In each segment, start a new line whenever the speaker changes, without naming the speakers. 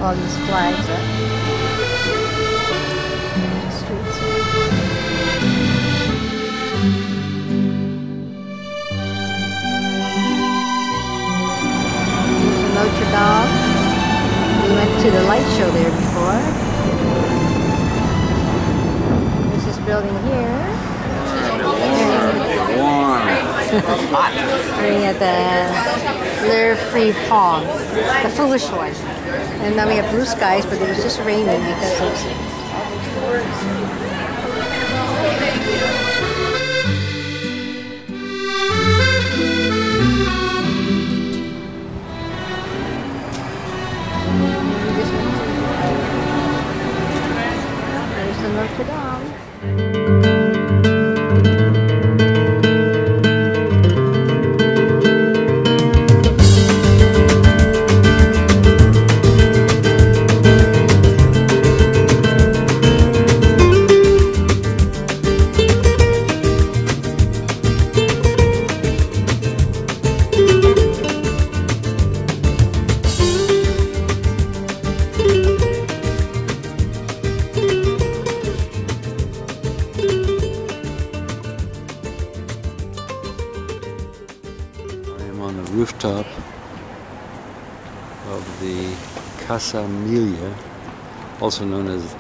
all these flags up. Streets. Here's Notre Dame. We went to the light show there before. There's this building here. We're at the Lure Free Palm, the foolish one. And now we have blue skies, but it was just raining because of there's the Notre Dame.
On the rooftop of the Casa Emilia, also known as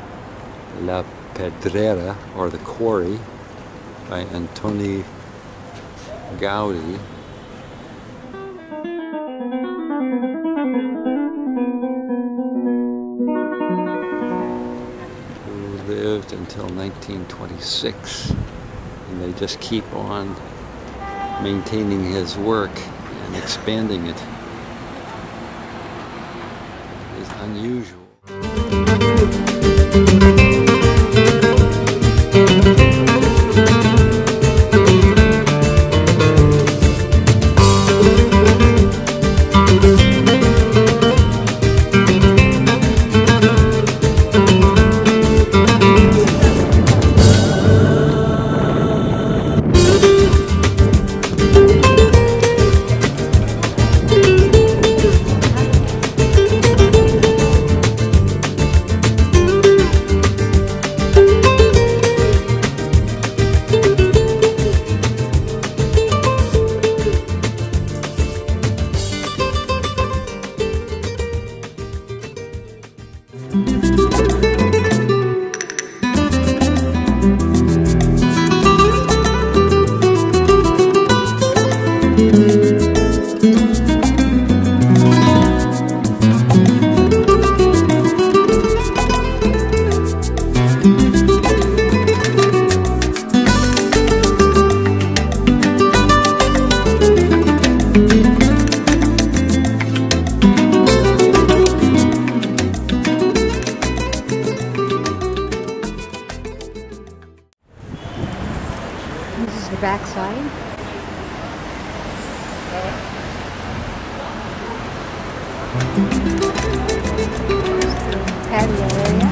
La Pedrera, or the Quarry, by Antoni Gaudi. Who lived until 1926, and they just keep on maintaining his work and expanding it. It is unusual.
This is the back side. Patio area.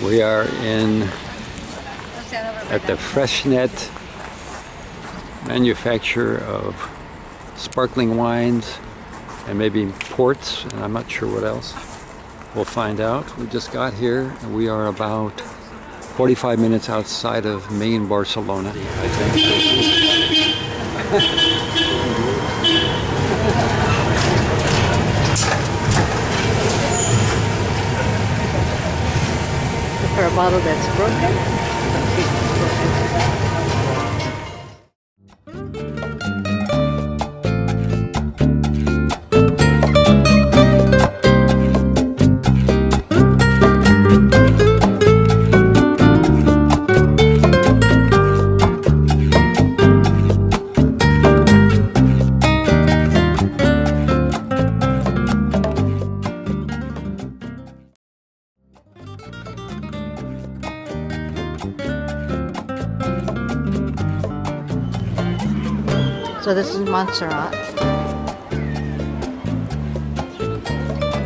We are at the Freshnet manufacturer of sparkling wines and maybe ports, and I'm not sure what else. We'll find out. We just got here and we are about 45 minutes outside of main Barcelona, I think.
For a bottle that's broken. So this is Montserrat.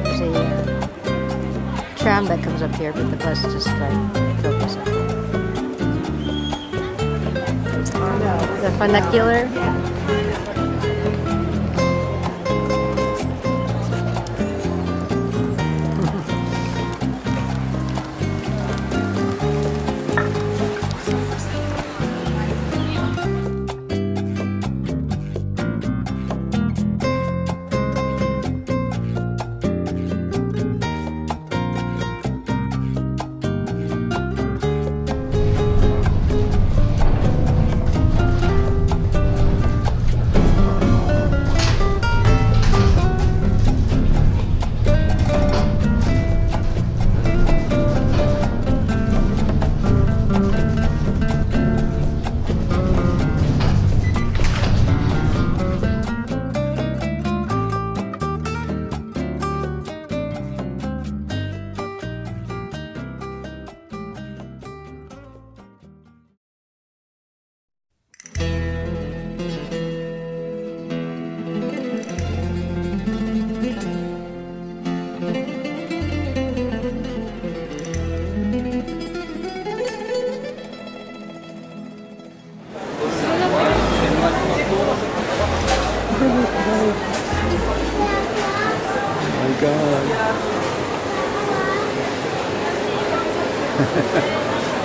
There's a tram that comes up here, but the bus just like focus up there. The funicular.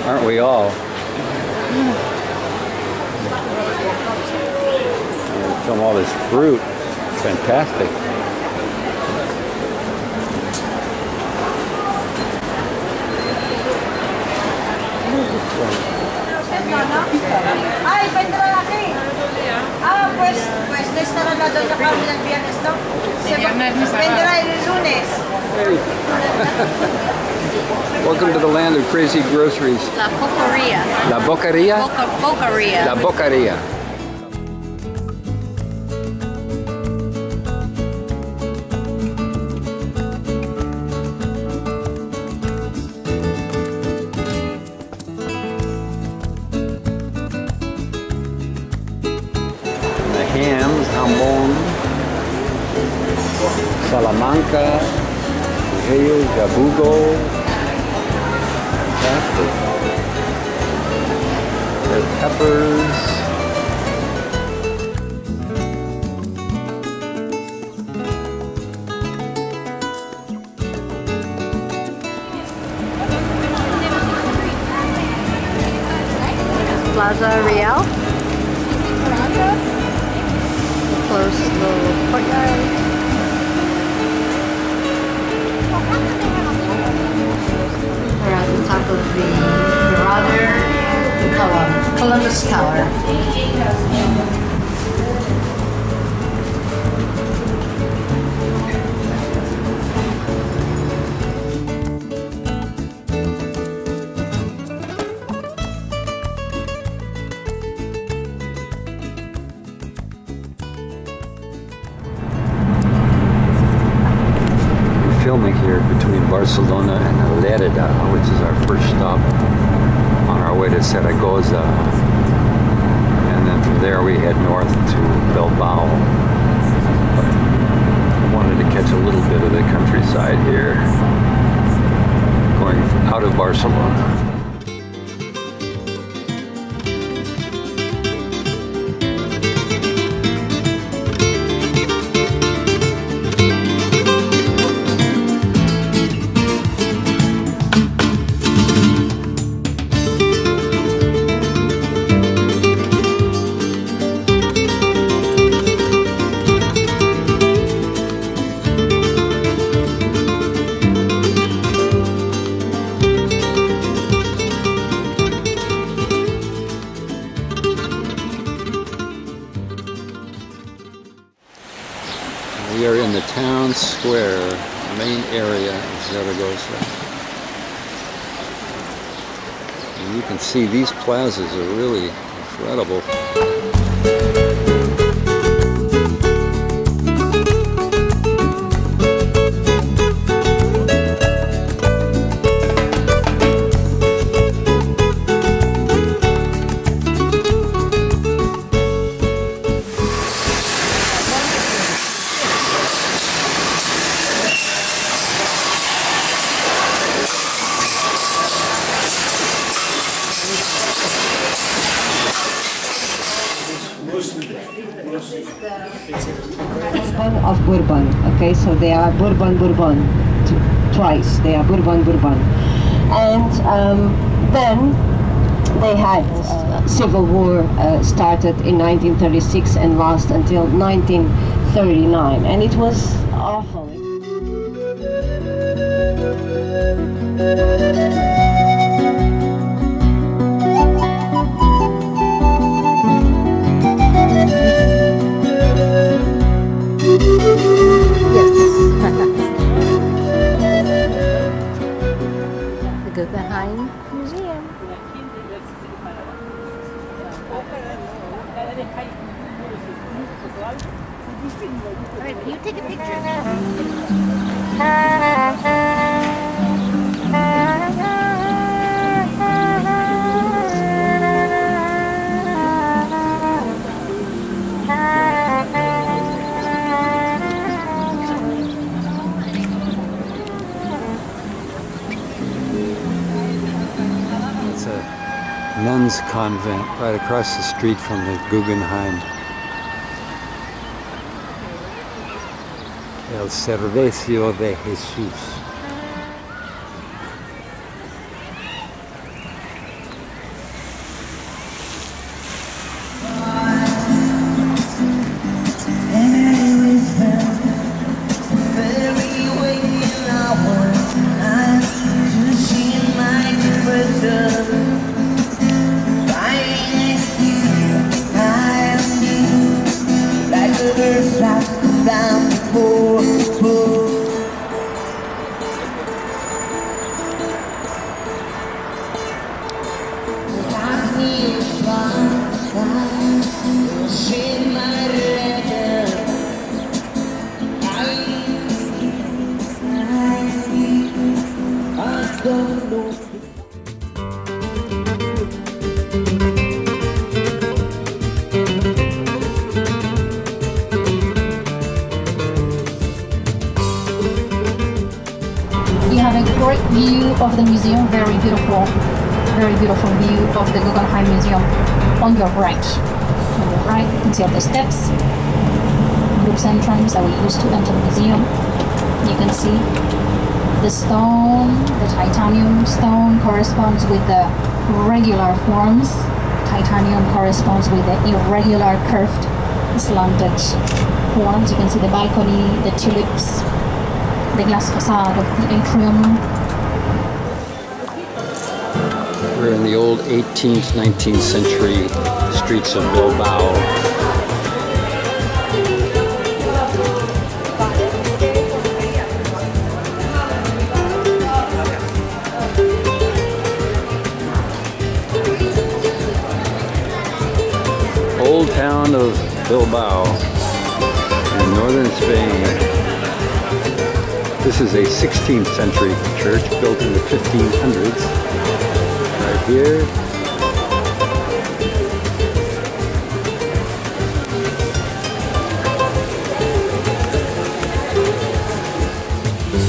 Aren't we all? From all this fruit. Fantastic.
Ay, vendrá la aquí. Ah, pues no estará la doña Paula el viernes, ¿no? Vendrá el lunes.
Welcome to the land of crazy groceries.
La Boqueria.
La Boqueria?
Boqueria.
La Boqueria. The hams, jamón, Salamanca, Hail, Jabugo. Fantastic. There's peppers.
Plaza Real. Close little courtyard. We're at the top of the Columbus Tower.
Filming here between Barcelona and Lerida, which is our first stop on our way to Zaragoza, and then from there we head north to Bilbao. I wanted to catch a little bit of the countryside here, going out of Barcelona. We are in the town square, main area of Zaragoza. And you can see these plazas are really incredible.
Of Bourbon, okay, so they are Bourbon, twice, they are Bourbon. And then they had civil war started in 1936 and last until 1939, and it was awful.
Guggenheim Museum. Alright, can you take a picture?
Nuns convent right across the street from the Guggenheim. El Servicio de Jesús.
You have a great view of the museum, very beautiful view of the Guggenheim Museum on your right. On your right, you can see all the steps, group's entrance that we used to enter the museum. You can see the stone, the titanium stone corresponds with the regular forms. Titanium corresponds with the irregular, curved, slanted forms. You can see the balcony, the tulips, the glass facade of the atrium.
We're in the old 18th, 19th century streets of Bilbao. Old town of Bilbao in northern Spain. This is a 16th century church built in the 1500s. Right here.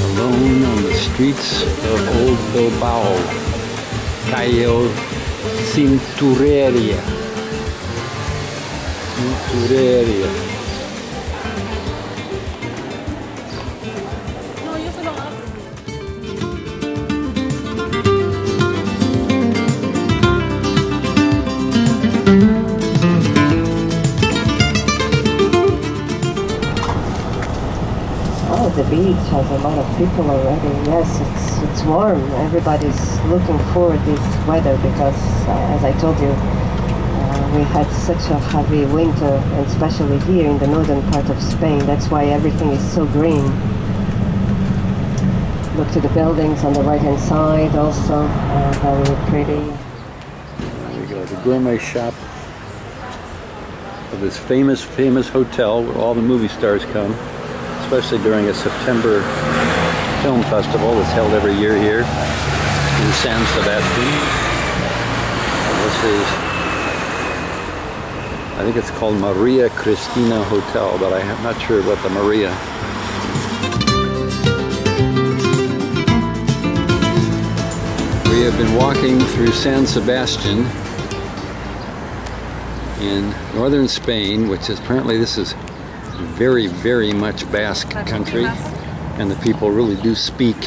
Alone on the street streets of Old Bilbao, Calle Cintureria.
Oh, the beach has a lot of people already. Yes, it's warm. Everybody's looking forward to this weather because, as I told you, we had such a heavy winter, and especially here in the northern part of Spain. That's why everything is so green. Look to the buildings on the right-hand side, also very pretty.
There we go, the gourmet shop of this famous hotel where all the movie stars come, especially during a September film festival that's held every year here in San Sebastian. And this is, I think it's called Maria Cristina Hotel, but I'm not sure what the Maria. We have been walking through San Sebastian in northern Spain, which is apparently this is very, very much Basque country, and the people really do speak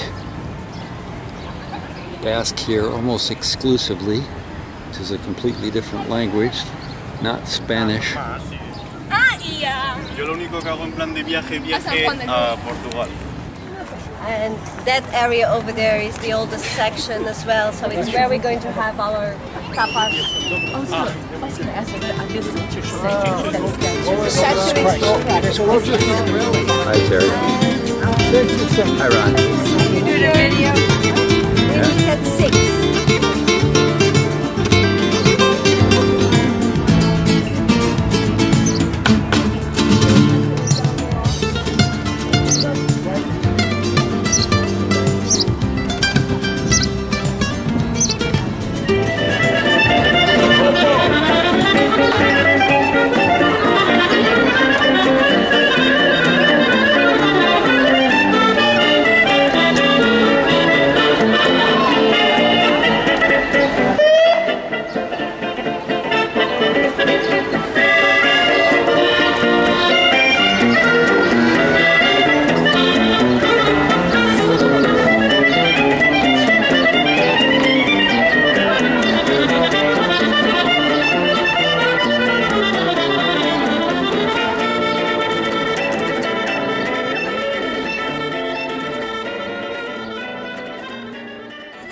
Basque here almost exclusively, which is a completely different language, not Spanish.
Yo lo único que hago en plan de viaje a Portugal.
And that area over there is the oldest section as well, so it's where we're going to have our tapas.
Hi, Terry. Hi, Ron.
You do the video? We meet at 6.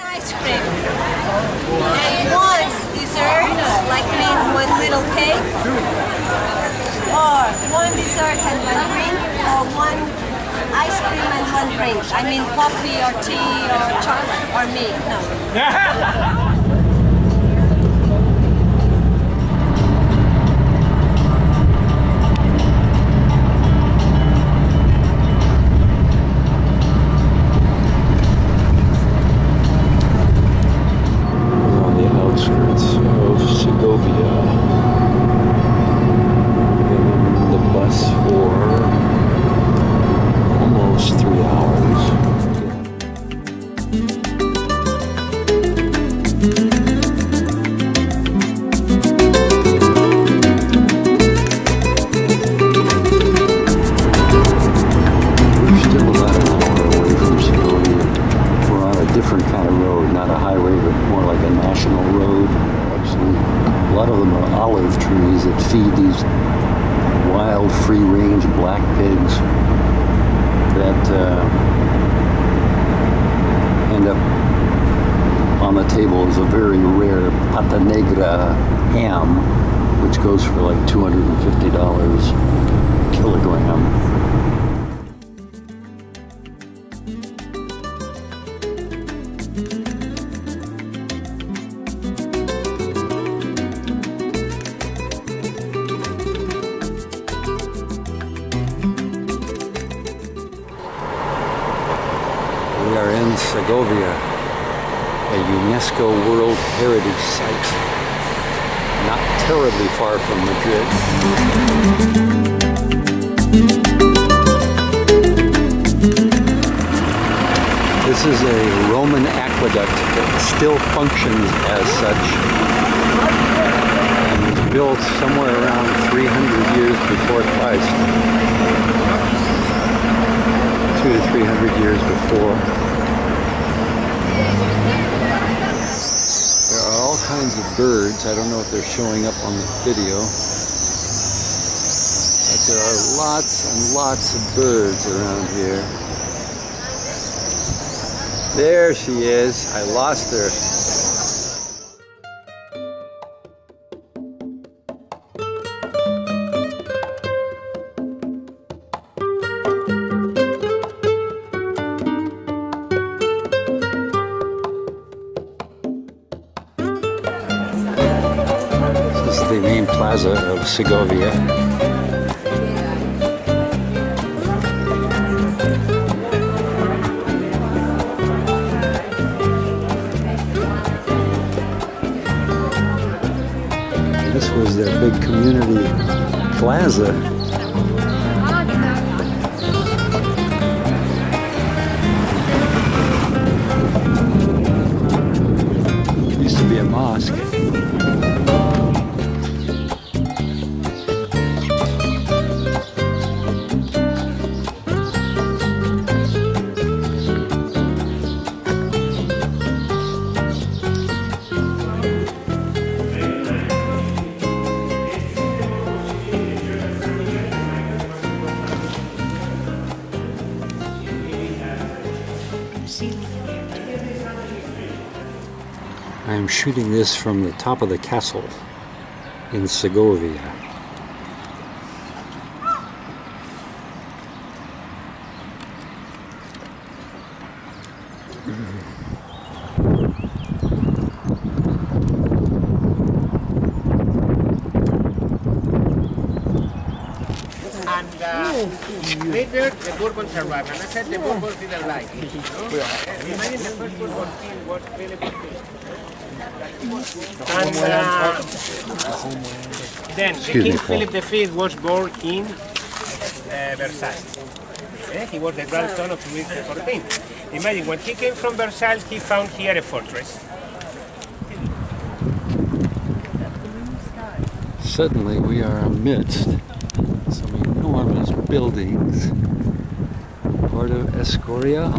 Ice cream. And one dessert, like one little cake. Or one dessert and one drink. Or one ice cream and one drink. I mean coffee or tea or chocolate or milk. No.
Different kind of road, not a highway, but more like a national road. Actually, a lot of them are olive trees that feed these wild, free-range black pigs that end up on the table as a very rare pata negra ham, which goes for like $250 a kilogram. We are in Segovia, a UNESCO World Heritage Site, not terribly far from Madrid. This This is a Roman aqueduct that still functions as such, and was built somewhere around 300 years before Christ. 200 to 300 years before. There are all kinds of birds. I don't know if they're showing up on the video, but there are lots and lots of birds around here. There she is. I lost her. This is the main plaza of Segovia. This was their big community plaza. Used to be a mosque. I'm shooting this from the top of the castle in Segovia.
And later the Bourbons arrived, and I said the Bourbons didn't like it. Imagine the first Bourbon king was Philip V. And then the King Philip V was born in Versailles. He was the grandson of Louis XIV. Imagine when he came from Versailles, he found here a fortress.
Suddenly we are amidst some enormous buildings. Part of Escorial.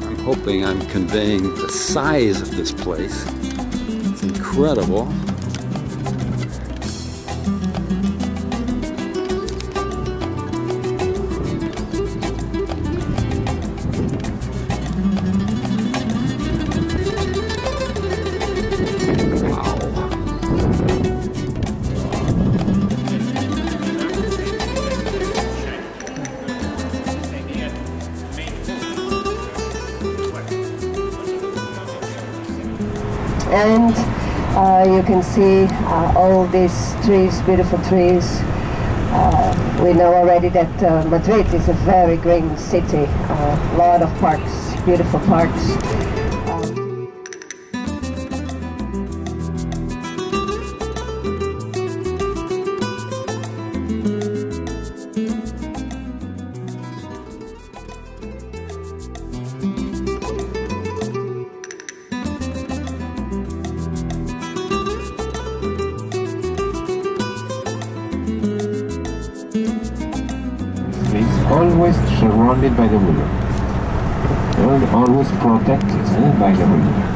I'm hoping I'm conveying the size of this place. It's incredible.
And you can see all these trees, beautiful trees. We know already that Madrid is a very green city. A lot of parks, beautiful parks.
Always surrounded by the river. Always protected by the river.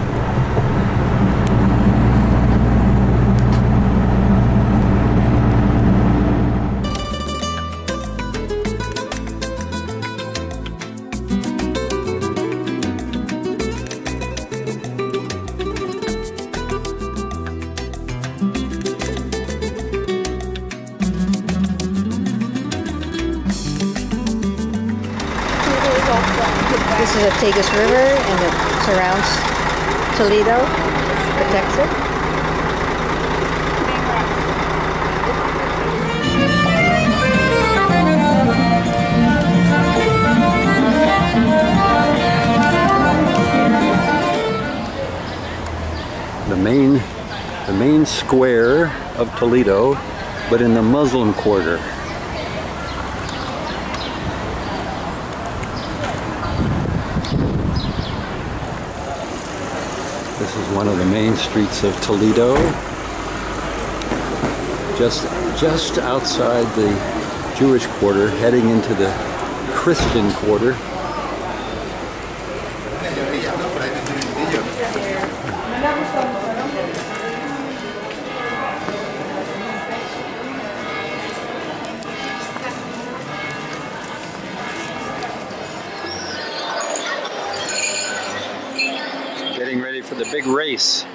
This is the Tagus River, and it surrounds Toledo, protects it. The main
square of Toledo, but in the Muslim quarter. This is one of the main streets of Toledo, just outside the Jewish quarter, heading into the Christian quarter. Getting ready for the big race.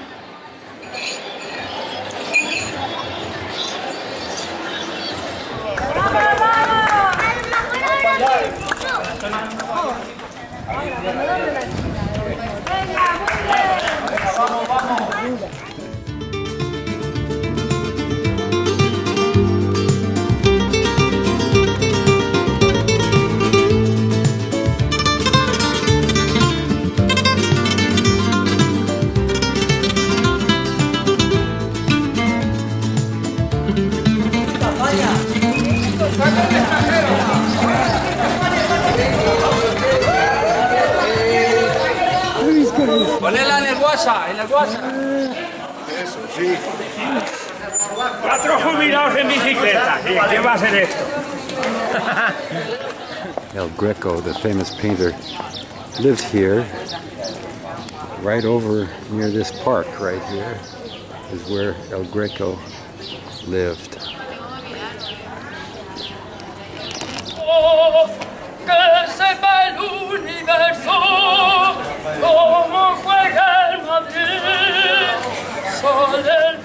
Ponela en el WhatsApp,
Eso, sí. 4 jubilados en bicicleta. ¿Qué va a ser esto?
El Greco, the famous painter, lived here. Right over near this park right here is where El Greco lived.
que sepa el universo cómo juega el Madrid, sol del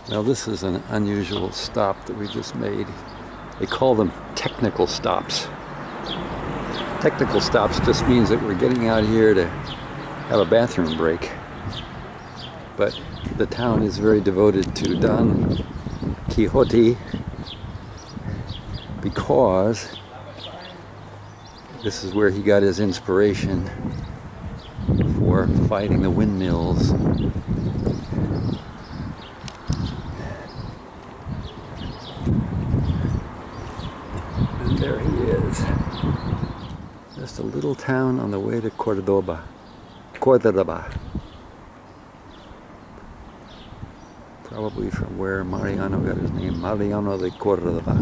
Now this is an unusual stop that we just made. They call them technical stops. Technical stops just means that we're getting out here to have a bathroom break. But the town is very devoted to Don Quixote because this is where he got his inspiration for fighting the windmills. And there he is. Just a little town on the way to Cordoba. Probably from where Mariano got his name, Mariano de Cordoba.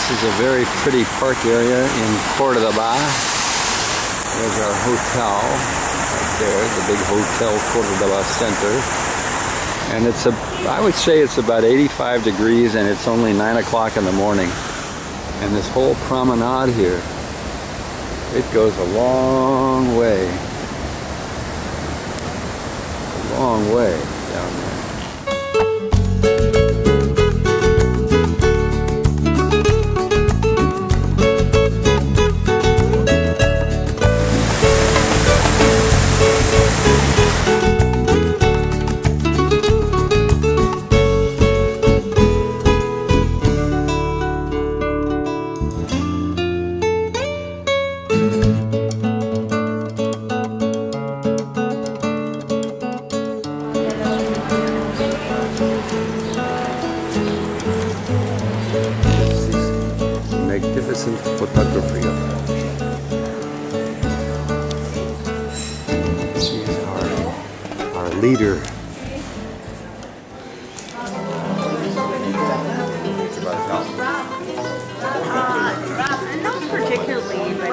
This is a very pretty park area in Cordoba. There's our hotel right there, the big Hotel Cordoba Center. And it's I would say it's about 85 degrees and it's only 9 o'clock in the morning. And this whole promenade here, it goes a long way. A long way down there. leader.
Not particularly, but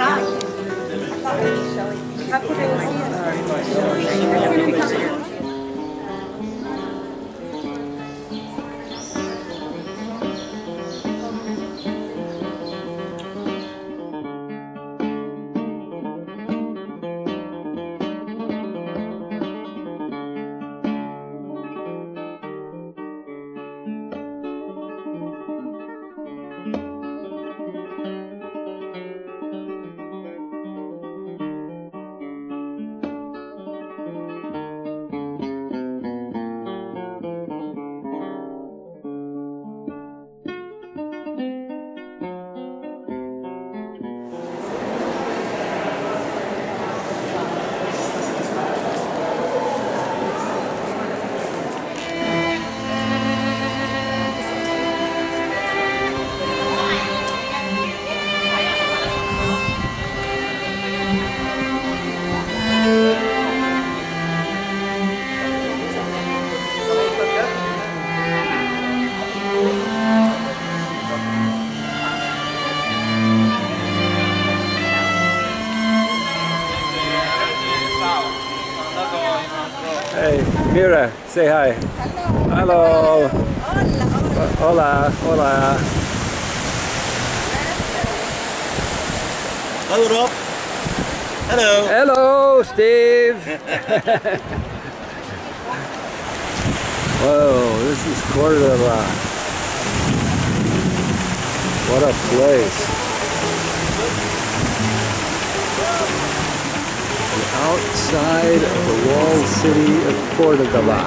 Hey, Mira, say hi. Hello. Hola. Hola.
Hello, Rob. Hello.
Hello, Steve. Whoa, this is Córdoba. What a place. The outside of the walled city of Córdoba.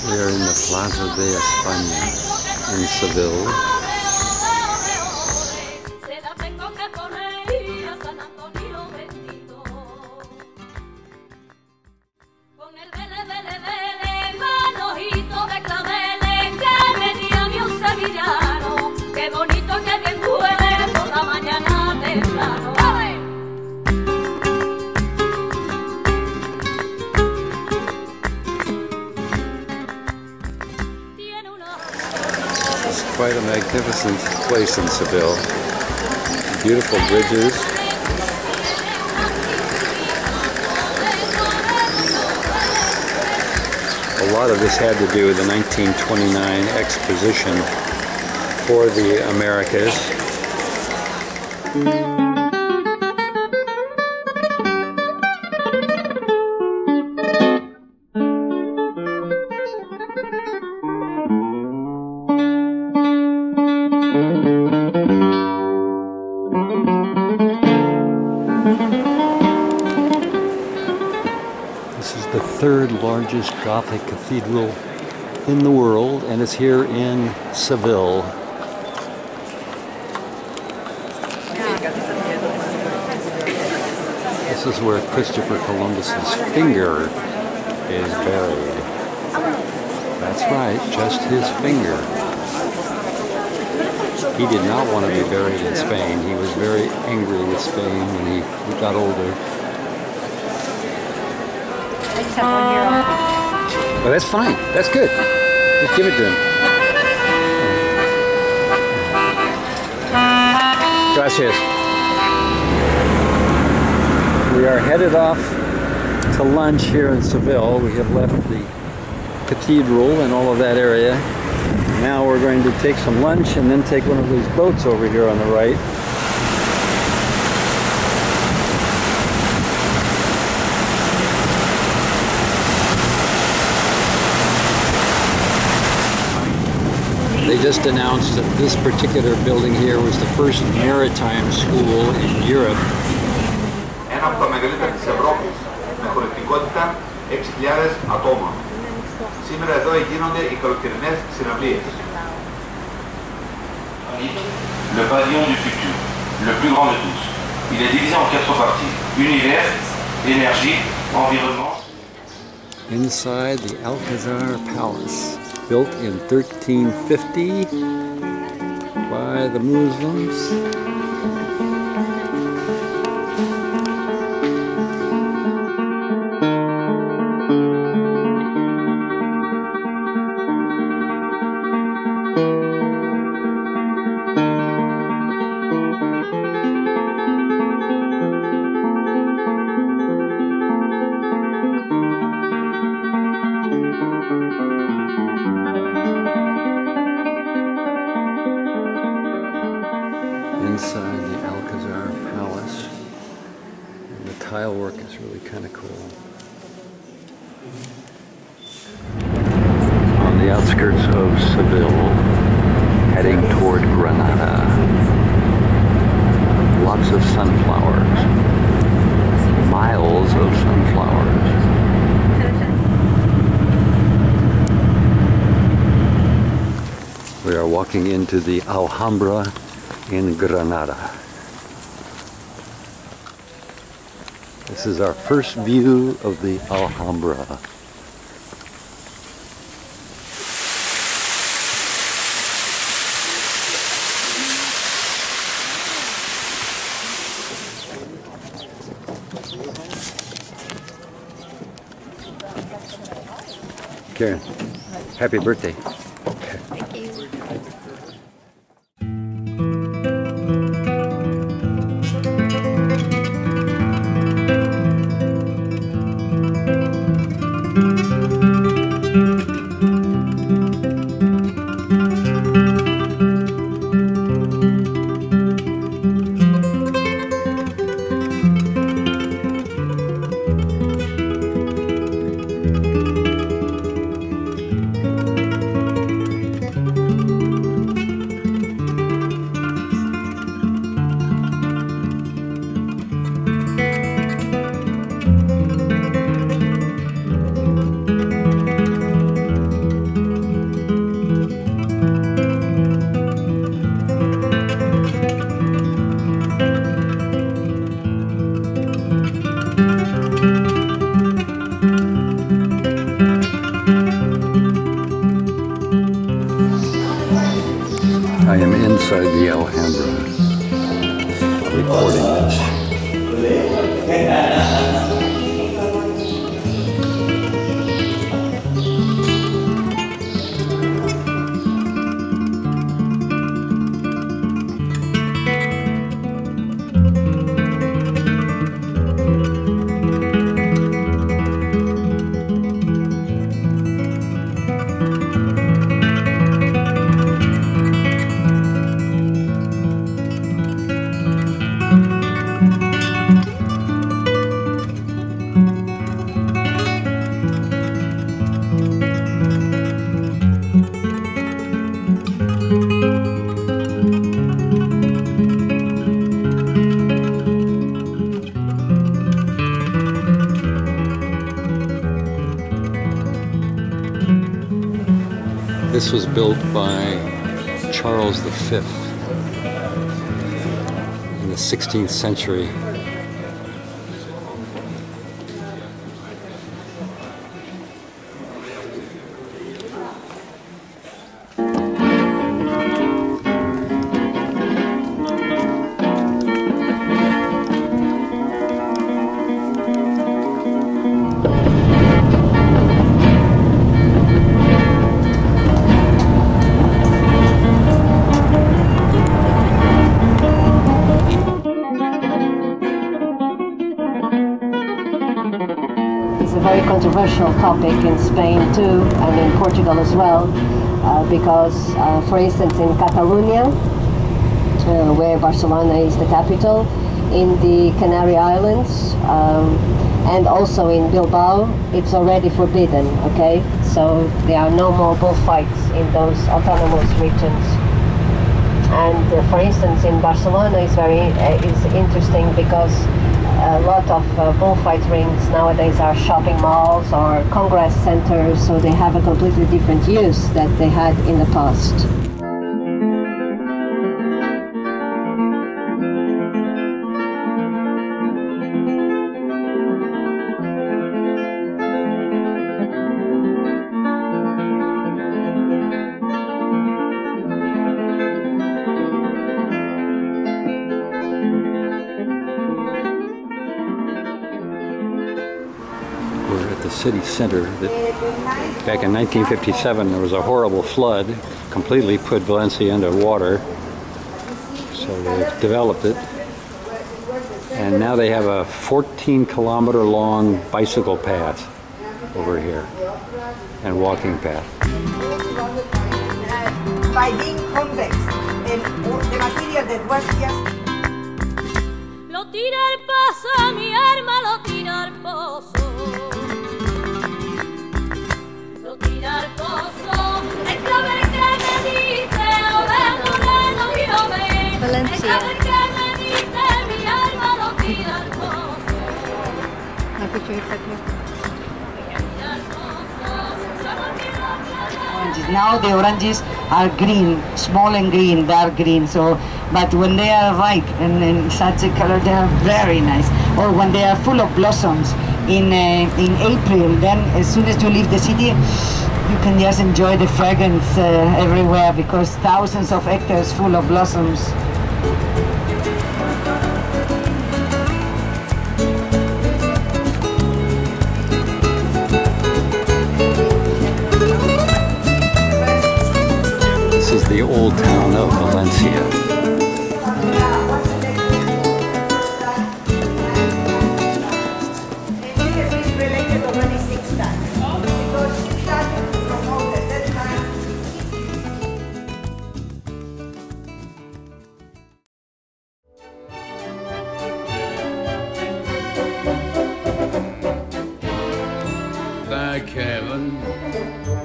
We are in the Plaza de España in Seville. Quite a magnificent place in Seville. Beautiful bridges. A lot of this had to do with the 1929 exposition for the Americas. This is the third largest Gothic cathedral in the world, and it's here in Seville. The This is where Christopher Columbus's finger is buried. That's right, just his finger. He did not want to be buried in Spain. He was very angry with Spain when he got older.
I just have 1 year old.
Well, that's fine. That's good. Just give it to him. Gracias. We are headed off to lunch here in Seville. We have left the cathedral and all of that area. Now we're going to take some lunch and then take one of these boats over here on the right. They just announced that this particular building here was the first maritime school in Europe.
Ένα από τα μεγαλύτερα της Ευρώπης, με χωρητικότητα 6.000 ατόμων. Σήμερα εδώ γίνονται οι καλοκαιρινές συναυλίες.
Le pavillon du futur, le plus grand de tous. Il est divisé en 4 parties. Univers, énergie, environnement.
Inside the Alcazar Palace, built in 1350 by the Muslims. Inside the Alcazar Palace, and the tile work is really kind of cool. On the outskirts of Seville, heading toward Granada. Lots of sunflowers, miles of sunflowers. We are walking into the Alhambra in Granada. This is our first view of the Alhambra. Karen, happy birthday.
Thank you.
I am inside the Alhambra, recording this. This was built by Charles V in the 16th century.
a very controversial topic in Spain too, and in Portugal as well, because, for instance, in Catalonia, where Barcelona is the capital, in the Canary Islands, and also in Bilbao, it's already forbidden, okay? So there are no more bullfights in those autonomous regions. And for instance, in Barcelona is interesting because a lot of bullfight rings nowadays are shopping malls or congress centers, so they have a completely different use that they had in the past.
City center. Back in 1957 there was a horrible flood, completely put Valencia under water, so they've developed it, and now they have a 14-kilometer long bicycle path over here and walking path.
By being convex, the material that was just...
Lo tira el paso, mi arma lo tira el pozo.
Valencia.
Oranges. Now the oranges are green, small and green, dark green. So, but when they are ripe and in such a color, they are very nice. Or when they are full of blossoms in April, then as soon as you leave the city, you can just enjoy the fragrance everywhere because thousands of hectares full of blossoms.
This is the old town of Valencia.
Thank heaven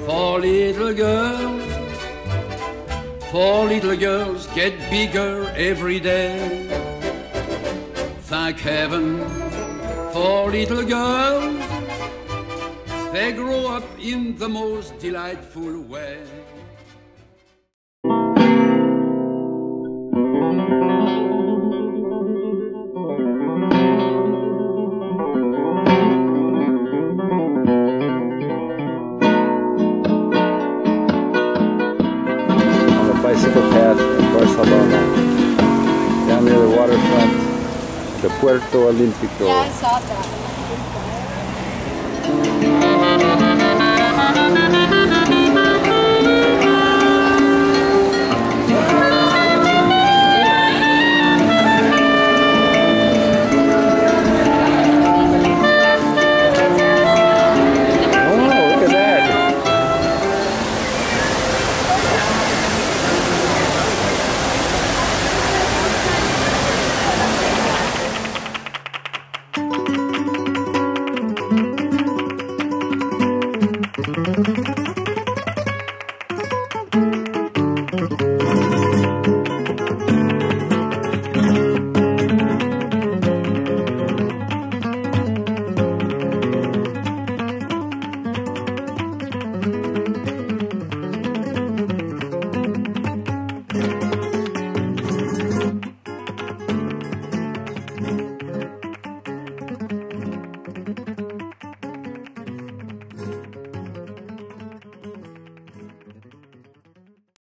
for little girls. For little girls get bigger every day. Thank heaven for little girls. They grow up in the most delightful way.
Bicycle path in Barcelona, down near the waterfront, the Puerto Olímpico.
Yeah, I saw that.